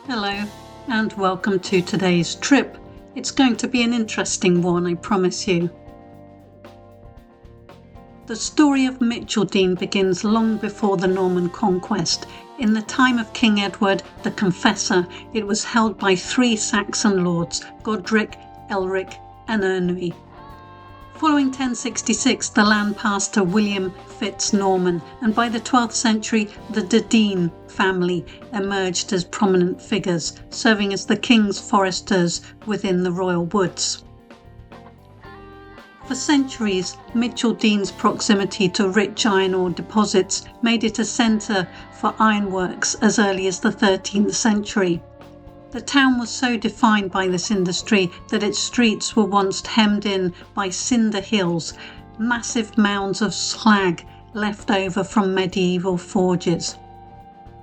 Hello, and welcome to today's trip. It's going to be an interesting one, I promise you. The story of Mitcheldean begins long before the Norman conquest. In the time of King Edward the Confessor, it was held by three Saxon lords, Godric, Elric, and Ernwy. Following 1066, the land passed to William Fitz-Norman, and by the 12th century, the Dean family emerged as prominent figures, serving as the king's foresters within the royal woods. For centuries, Mitcheldean's proximity to rich iron ore deposits made it a centre for ironworks as early as the 13th century. The town was so defined by this industry that its streets were once hemmed in by cinder hills, massive mounds of slag left over from medieval forges.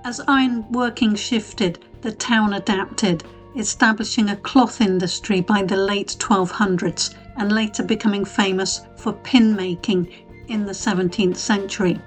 As iron working shifted, the town adapted, establishing a cloth industry by the late 1200s and later becoming famous for pin making in the 17th century.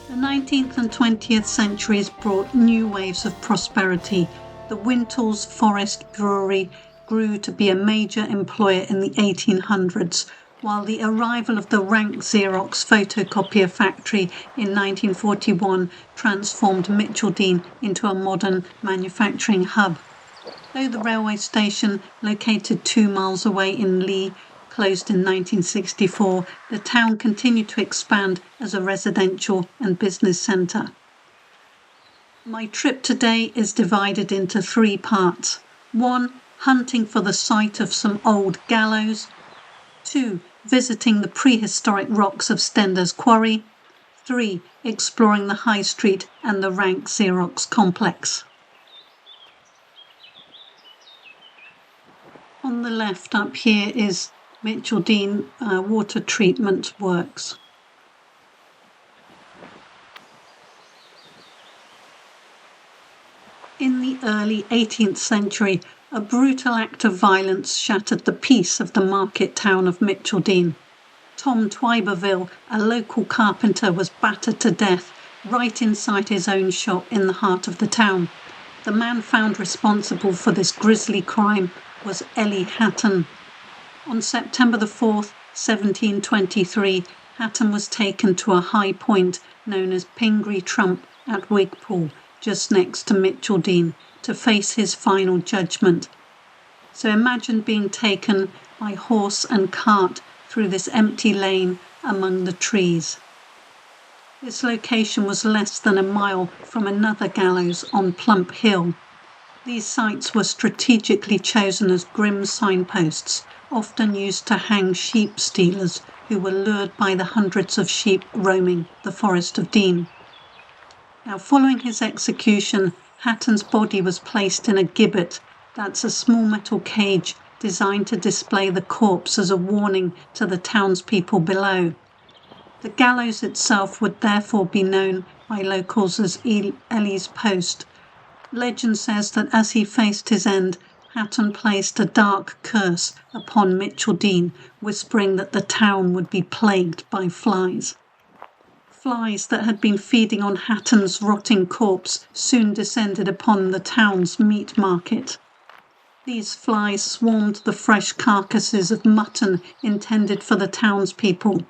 The 19th and 20th centuries brought new waves of prosperity. The Wintles Forest Brewery grew to be a major employer in the 1800s, while the arrival of the rank Xerox photocopier factory in 1941 transformed Mitcheldean into a modern manufacturing hub. Though the railway station, located 2 miles away in Lee, closed in 1964, the town continued to expand as a residential and business centre. My trip today is divided into 3 parts. 1. Hunting for the site of some old gallows. 2. Visiting the prehistoric rocks of Stender's Quarry. 3. Exploring the High Street and the rank Xerox complex. On the left up here is Mitcheldean water treatment works. In the early 18th century, a brutal act of violence shattered the peace of the market town of Mitcheldean. Tom Twyberville, a local carpenter, was battered to death right inside his own shop in the heart of the town. The man found responsible for this grisly crime was Eli Hatton. On September the 4th, 1723, Hatton was taken to a high point known as Pingree Trump at Wigpool, just next to Mitcheldean, to face his final judgment. So imagine being taken by horse and cart through this empty lane among the trees. This location was less than a mile from another gallows on Plump Hill. These sites were strategically chosen as grim signposts, often used to hang sheep stealers who were lured by the hundreds of sheep roaming the Forest of Dean. Now, following his execution, Hatton's body was placed in a gibbet. That's a small metal cage designed to display the corpse as a warning to the townspeople below. The gallows itself would therefore be known by locals as Eli's Post. Legend says that as he faced his end, Hatton placed a dark curse upon Mitcheldean, whispering that the town would be plagued by flies. Flies that had been feeding on Hatton's rotting corpse soon descended upon the town's meat market. These flies swarmed the fresh carcasses of mutton intended for the townspeople.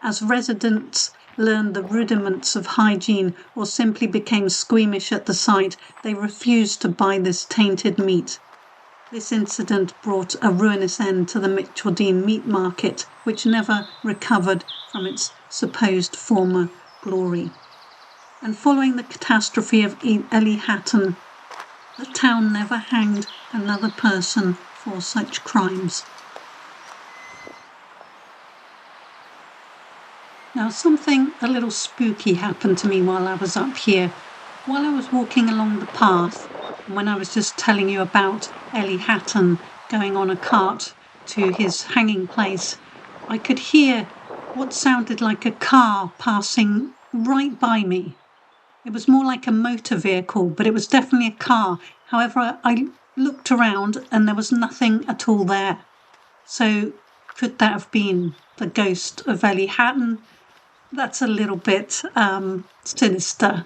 As residents learned the rudiments of hygiene or simply became squeamish at the sight, they refused to buy this tainted meat. This incident brought a ruinous end to the Mitcheldean meat market, which never recovered from its supposed former glory. And following the catastrophe of Eli Hatton, the town never hanged another person for such crimes. Now, something a little spooky happened to me while I was up here. While I was walking along the path, and when I was just telling you about Eli Hatton going on a cart to his hanging place, I could hear what sounded like a car passing right by me. It was more like a motor vehicle, but it was definitely a car. However, I looked around and there was nothing at all there. So could that have been the ghost of Eli Hatton? That's a little bit sinister.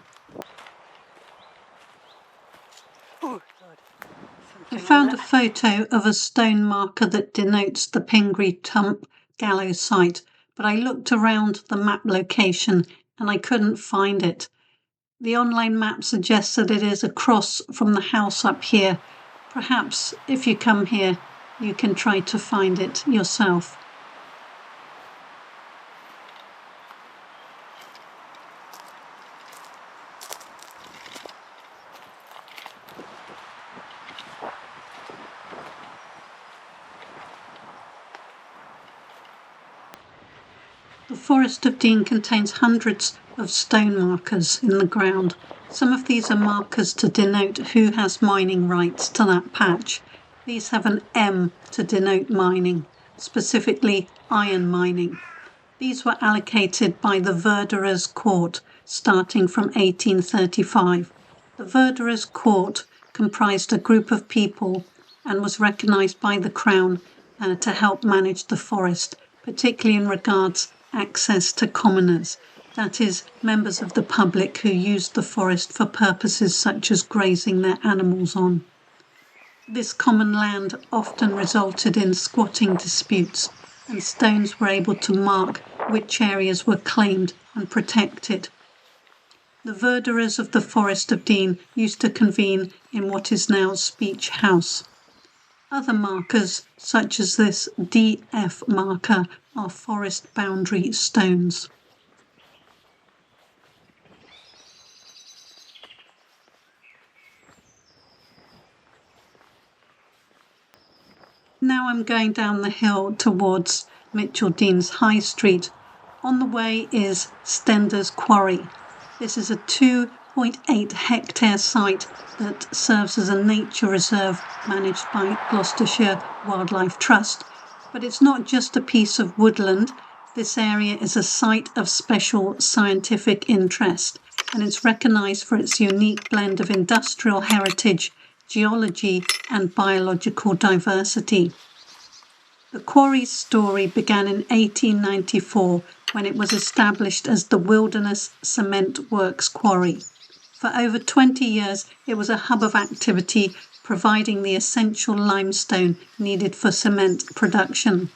I found a photo of a stone marker that denotes the Pingree Tump gallows site, but I looked around the map location and I couldn't find it. The online map suggests that it is across from the house up here. Perhaps if you come here, you can try to find it yourself. The Forest of Dean contains hundreds of stone markers in the ground. Some of these are markers to denote who has mining rights to that patch. These have an M to denote mining, specifically iron mining. These were allocated by the Verderers Court starting from 1835. The Verderers Court comprised a group of people and was recognised by the Crown to help manage the forest, particularly in regards access to commoners, that is, members of the public who used the forest for purposes such as grazing their animals on. This common land often resulted in squatting disputes, and stones were able to mark which areas were claimed and protected. The verderers of the Forest of Dean used to convene in what is now Speech House. Other markers, such as this DF marker, are forest boundary stones. Now I'm going down the hill towards Mitcheldean's High Street. On the way is Stender's Quarry. This is a 2.8 hectare site that serves as a nature reserve managed by Gloucestershire Wildlife Trust. But it's not just a piece of woodland. This area is a site of special scientific interest, and it's recognised for its unique blend of industrial heritage, geology and biological diversity. The quarry's story began in 1894 when it was established as the Wilderness Cement Works Quarry. For over 20 years it was a hub of activity, providing the essential limestone needed for cement production.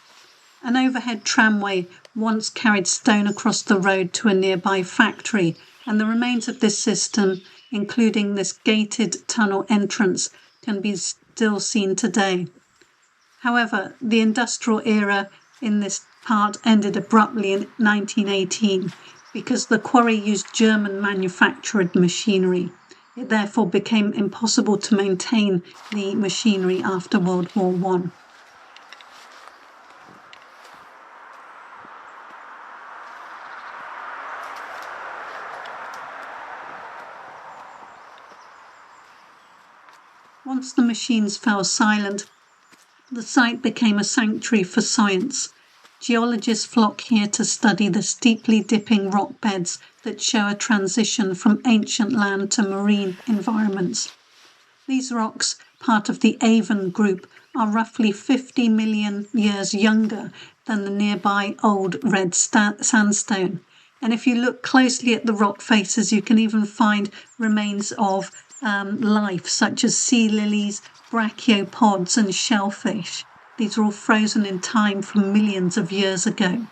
An overhead tramway once carried stone across the road to a nearby factory, and the remains of this system, including this gated tunnel entrance, can be still seen today. However, the industrial era in this part ended abruptly in 1918 because the quarry used German manufactured machinery. It therefore became impossible to maintain the machinery after World War I. Once the machines fell silent, the site became a sanctuary for science. Geologists flock here to study the steeply dipping rock beds that show a transition from ancient land to marine environments. These rocks, part of the Avon group, are roughly 50 million years younger than the nearby old red sandstone. And if you look closely at the rock faces, you can even find remains of life, such as sea lilies, brachiopods and shellfish. These are all frozen in time from millions of years ago.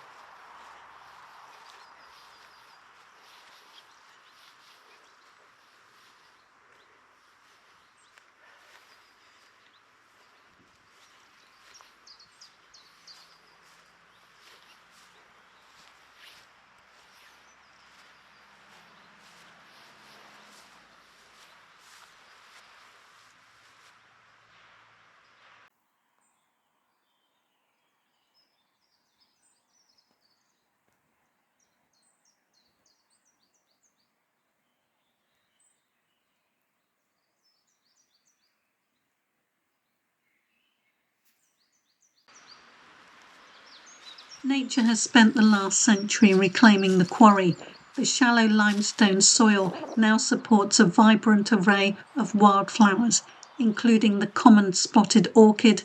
Nature has spent the last century reclaiming the quarry. The shallow limestone soil now supports a vibrant array of wildflowers, including the common spotted orchid,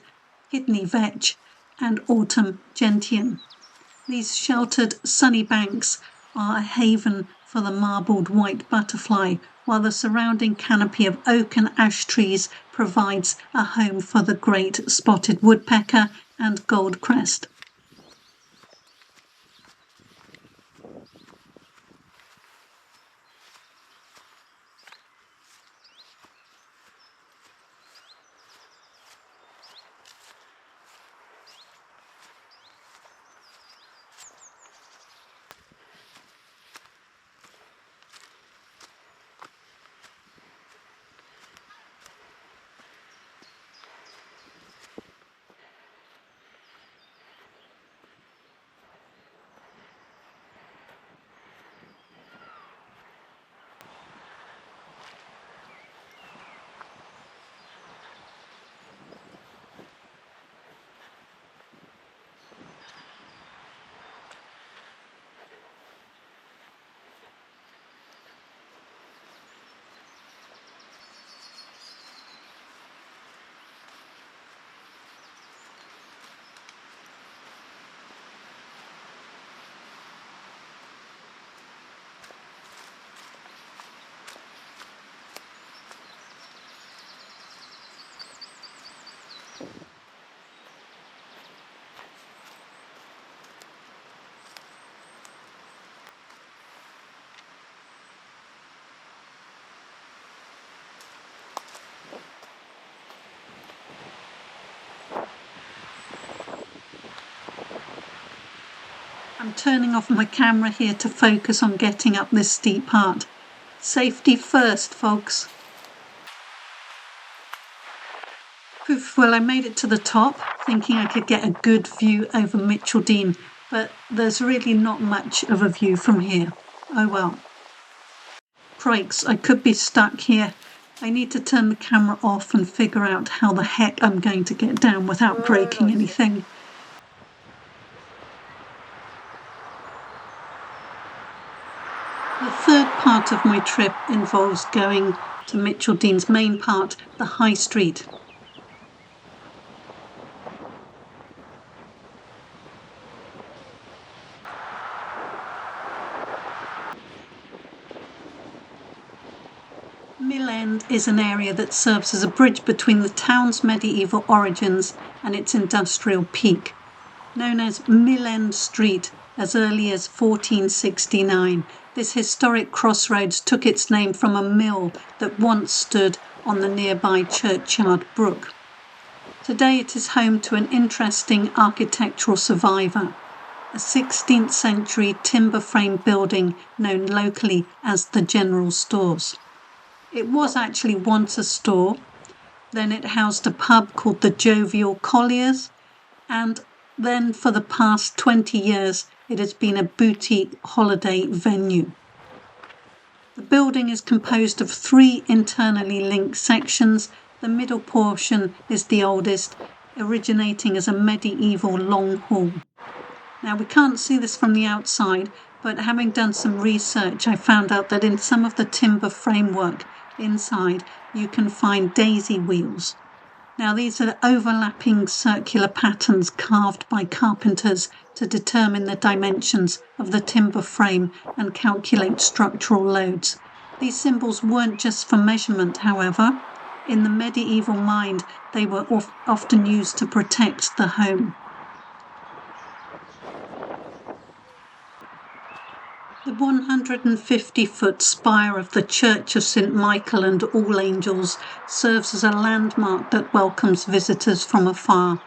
kidney vetch, and autumn gentian. These sheltered, sunny banks are a haven for the marbled white butterfly, while the surrounding canopy of oak and ash trees provides a home for the great spotted woodpecker and goldcrest. I'm turning off my camera here to focus on getting up this steep part. Safety first, folks. Poof, well, I made it to the top, thinking I could get a good view over Mitcheldean, but there's really not much of a view from here. Oh well. Crikes, I could be stuck here. I need to turn the camera off and figure out how the heck I'm going to get down without breaking anything. The third part of my trip involves going to Mitcheldean's main part, the High Street. Mill End is an area that serves as a bridge between the town's medieval origins and its industrial peak. Known as Mill End Street as early as 1469, this historic crossroads took its name from a mill that once stood on the nearby Churchyard Brook. Today it is home to an interesting architectural survivor, a 16th century timber frame building known locally as the General Stores. It was actually once a store, then it housed a pub called the Jovial Colliers, and then for the past 20 years it has been a boutique holiday venue. The building is composed of 3 internally linked sections. The middle portion is the oldest, originating as a medieval long hall. Now, we can't see this from the outside, but having done some research, I found out that in some of the timber framework inside, you can find daisy wheels. Now, these are overlapping circular patterns carved by carpenters to determine the dimensions of the timber frame and calculate structural loads. These symbols weren't just for measurement, however. In the medieval mind, they were often used to protect the home. The 150-foot spire of the Church of St. Michael and All Angels serves as a landmark that welcomes visitors from afar.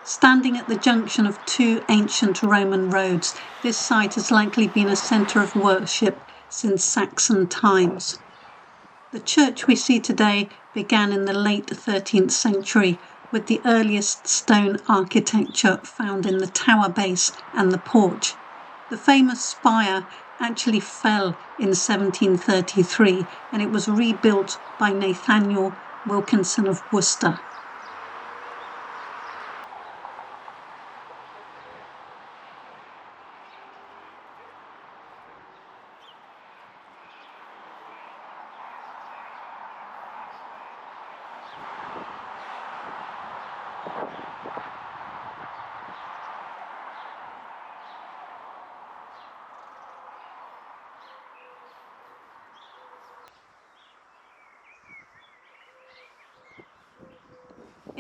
Standing at the junction of 2 ancient Roman roads, this site has likely been a centre of worship since Saxon times. The church we see today began in the late 13th century, with the earliest stone architecture found in the tower base and the porch. The famous spire actually fell in 1733, and it was rebuilt by Nathaniel Wilkinson of Worcester.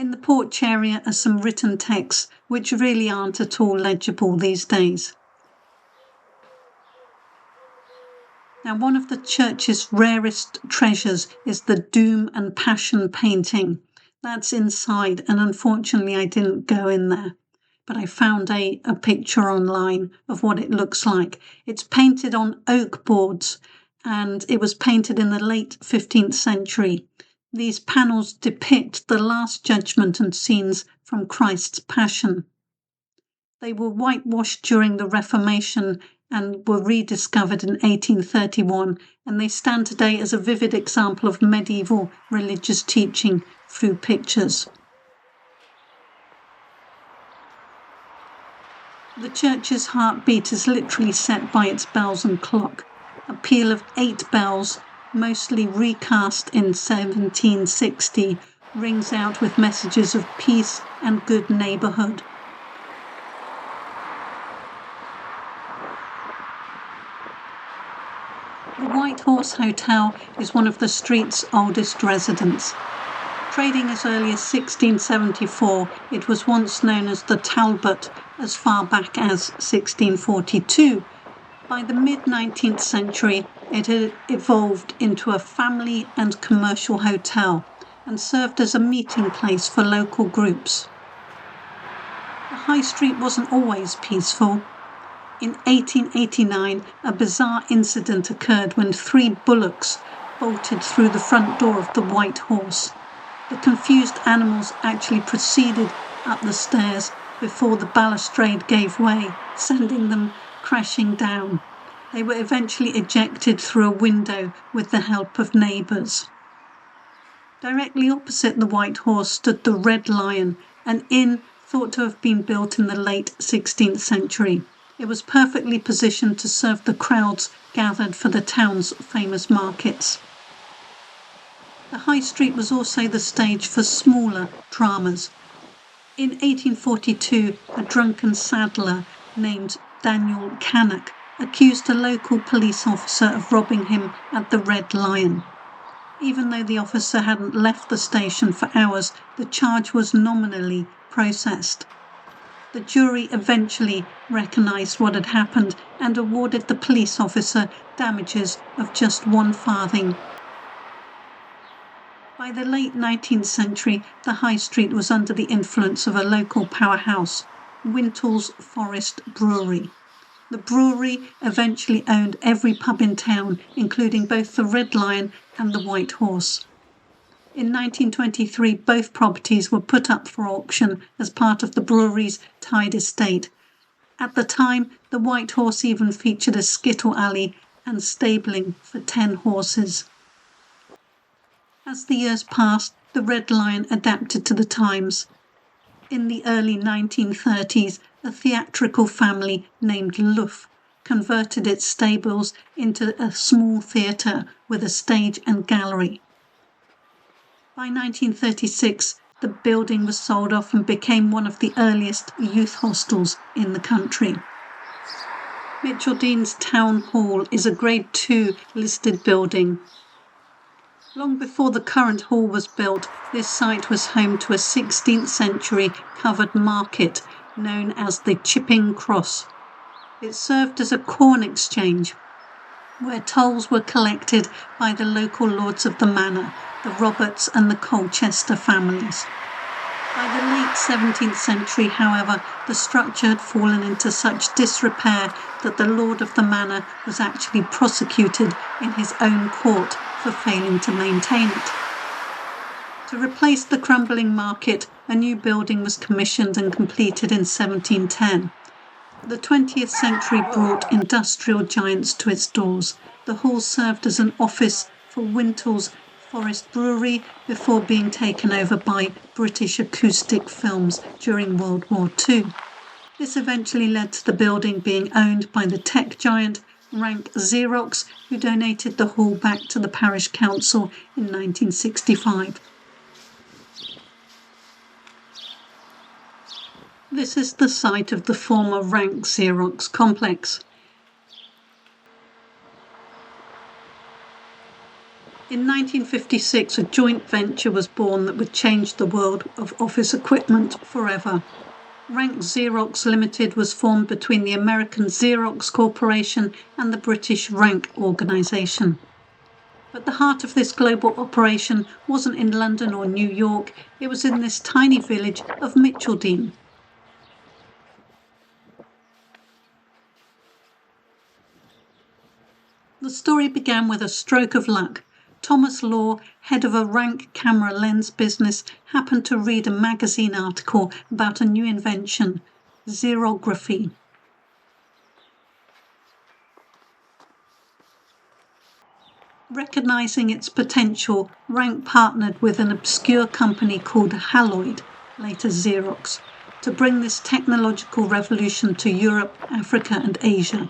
In the porch area are some written texts which really aren't at all legible these days. Now, one of the church's rarest treasures is the Doom and Passion painting. That's inside, and unfortunately I didn't go in there. But I found a picture online of what it looks like. It's painted on oak boards, and it was painted in the late 15th century. These panels depict the Last Judgment and scenes from Christ's Passion. They were whitewashed during the Reformation and were rediscovered in 1831, and they stand today as a vivid example of medieval religious teaching through pictures. The church's heartbeat is literally set by its bells and clock. A peal of 8 bells, mostly recast in 1760, rings out with messages of peace and good neighbourhood. The White Horse Hotel is one of the street's oldest residents. Trading as early as 1674, it was once known as the Talbot as far back as 1642. By the mid-19th century, it had evolved into a family and commercial hotel and served as a meeting place for local groups. The high street wasn't always peaceful. In 1889, a bizarre incident occurred when 3 bullocks bolted through the front door of the White Horse. The confused animals actually proceeded up the stairs before the balustrade gave way, sending them crashing down. They were eventually ejected through a window with the help of neighbours. Directly opposite the White Horse stood the Red Lion, an inn thought to have been built in the late 16th century. It was perfectly positioned to serve the crowds gathered for the town's famous markets. The High Street was also the stage for smaller dramas. In 1842, a drunken saddler named Daniel Cannock accused a local police officer of robbing him at the Red Lion. Even though the officer hadn't left the station for hours, the charge was nominally processed. The jury eventually recognised what had happened and awarded the police officer damages of just 1 farthing. By the late 19th century, the High Street was under the influence of a local powerhouse, Wintle's Forest Brewery. The brewery eventually owned every pub in town, including both the Red Lion and the White Horse. In 1923, both properties were put up for auction as part of the brewery's tied estate. At the time, the White Horse even featured a skittle alley and stabling for 10 horses. As the years passed, the Red Lion adapted to the times. In the early 1930s, a theatrical family named Luff converted its stables into a small theatre with a stage and gallery. By 1936, the building was sold off and became one of the earliest youth hostels in the country. Mitcheldean's Town Hall is a Grade 2 listed building. Long before the current hall was built, this site was home to a 16th century covered market known as the Chipping Cross. It served as a corn exchange, where tolls were collected by the local lords of the manor, the Roberts and the Colchester families. By the late 17th century, however, the structure had fallen into such disrepair that the lord of the manor was actually prosecuted in his own court for failing to maintain it. To replace the crumbling market, a new building was commissioned and completed in 1710. The 20th century brought industrial giants to its doors. The hall served as an office for Wintle's Forest Brewery before being taken over by British Acoustic Films during World War II. This eventually led to the building being owned by the tech giant Rank Xerox, who donated the hall back to the parish council in 1965. This is the site of the former Rank Xerox complex. In 1956, a joint venture was born that would change the world of office equipment forever. Rank Xerox Limited was formed between the American Xerox Corporation and the British Rank Organisation. But the heart of this global operation wasn't in London or New York, it was in this tiny village of Mitcheldean. The story began with a stroke of luck. Thomas Law, head of a Rank camera lens business, happened to read a magazine article about a new invention, xerography. Recognizing its potential, Rank partnered with an obscure company called Haloid, later Xerox, to bring this technological revolution to Europe, Africa and Asia.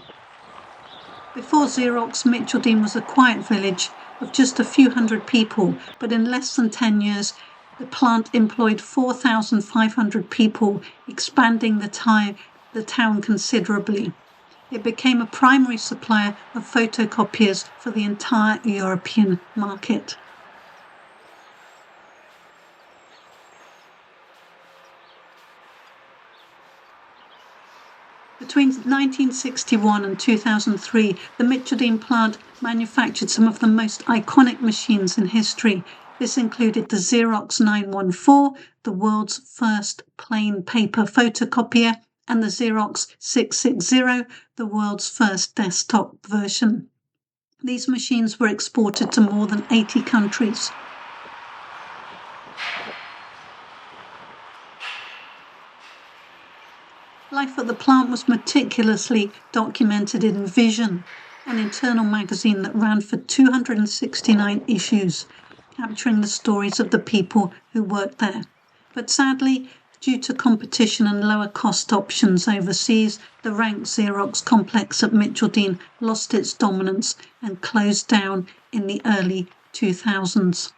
Before Xerox, Mitcheldean was a quiet village of just a few hundred people, but in less than 10 years, the plant employed 4,500 people, expanding the town considerably. It became a primary supplier of photocopiers for the entire European market. Between 1961 and 2003, the Mitcheldean plant manufactured some of the most iconic machines in history. This included the Xerox 914, the world's first plain paper photocopier, and the Xerox 660, the world's first desktop version. These machines were exported to more than 80 countries. Life at the plant was meticulously documented in Vision, an internal magazine that ran for 269 issues, capturing the stories of the people who worked there. But sadly, due to competition and lower cost options overseas, the Rank Xerox complex at Mitcheldean lost its dominance and closed down in the early 2000s.